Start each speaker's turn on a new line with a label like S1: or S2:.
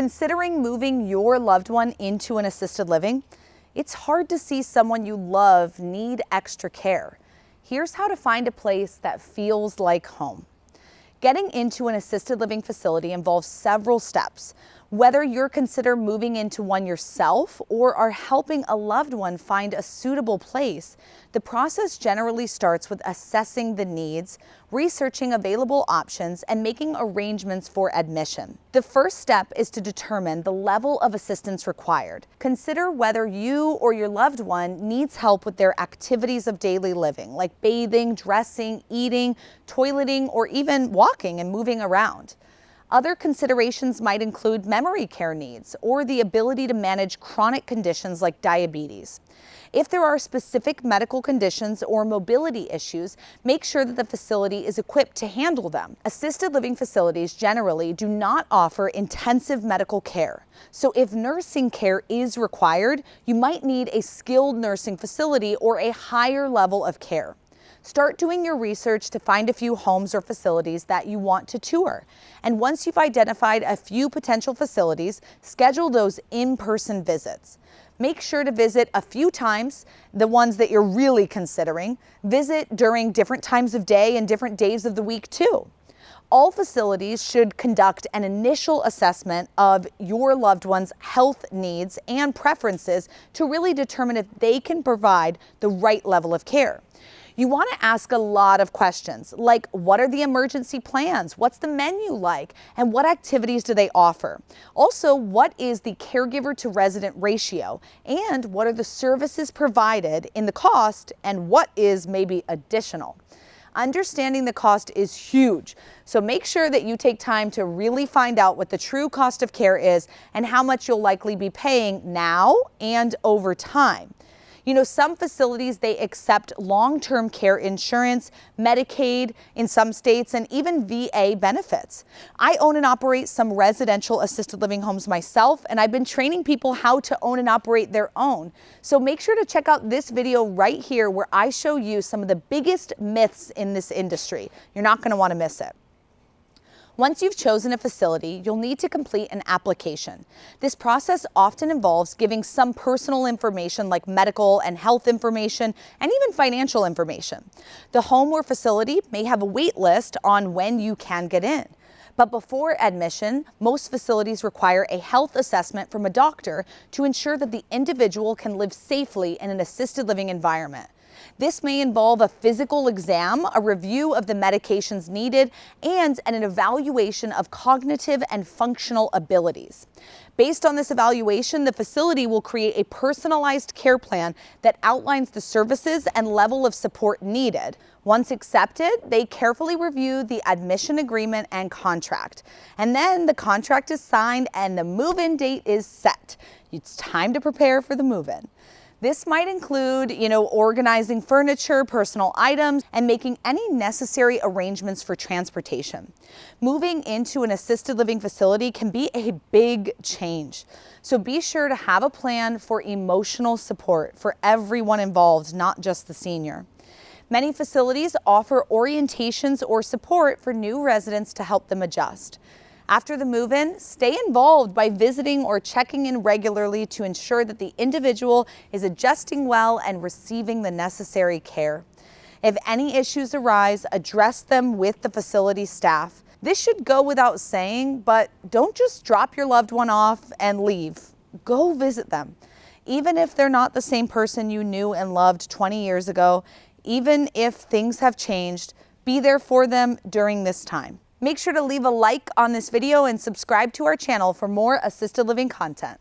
S1: Considering moving your loved one into an assisted living, it's hard to see someone you love need extra care. Here's how to find a place that feels like home. Getting into an assisted living facility involves several steps. Whether you're considering moving into one yourself or are helping a loved one find a suitable place, the process generally starts with assessing the needs, researching available options, and making arrangements for admission. The first step is to determine the level of assistance required. Consider whether you or your loved one needs help with their activities of daily living, like bathing, dressing, eating, toileting, or even walking and moving around. Other considerations might include memory care needs or the ability to manage chronic conditions like diabetes. If there are specific medical conditions or mobility issues, make sure that the facility is equipped to handle them. Assisted living facilities generally do not offer intensive medical care. So if nursing care is required, you might need a skilled nursing facility or a higher level of care. Start doing your research to find a few homes or facilities that you want to tour. And once you've identified a few potential facilities, schedule those in-person visits. Make sure to visit a few times, the ones that you're really considering. Visit during different times of day and different days of the week too. All facilities should conduct an initial assessment of your loved one's health needs and preferences to really determine if they can provide the right level of care. You want to ask a lot of questions, like what are the emergency plans? What's the menu like? And what activities do they offer? Also, what is the caregiver to resident ratio? And what are the services provided in the cost? And what is maybe additional? Understanding the cost is huge, so make sure that you take time to really find out what the true cost of care is and how much you'll likely be paying now and over time. You know, some facilities, they accept long-term care insurance, Medicaid in some states, and even VA benefits. I own and operate some residential assisted living homes myself, and I've been training people how to own and operate their own. So make sure to check out this video right here where I show you some of the biggest myths in this industry. You're not going to want to miss it. Once you've chosen a facility, you'll need to complete an application. This process often involves giving some personal information like medical and health information and even financial information. The home or facility may have a wait list on when you can get in. But before admission, most facilities require a health assessment from a doctor to ensure that the individual can live safely in an assisted living environment. This may involve a physical exam, a review of the medications needed, and an evaluation of cognitive and functional abilities. Based on this evaluation, the facility will create a personalized care plan that outlines the services and level of support needed. Once accepted, they carefully review the admission agreement and contract. And then the contract is signed and the move-in date is set. It's time to prepare for the move-in. This might include, organizing furniture, personal items, and making any necessary arrangements for transportation. Moving into an assisted living facility can be a big change. So be sure to have a plan for emotional support for everyone involved, not just the senior. Many facilities offer orientations or support for new residents to help them adjust. After the move-in, stay involved by visiting or checking in regularly to ensure that the individual is adjusting well and receiving the necessary care. If any issues arise, address them with the facility staff. This should go without saying, but don't just drop your loved one off and leave. Go visit them. Even if they're not the same person you knew and loved 20 years ago, even if things have changed, be there for them during this time. Make sure to leave a like on this video and subscribe to our channel for more assisted living content.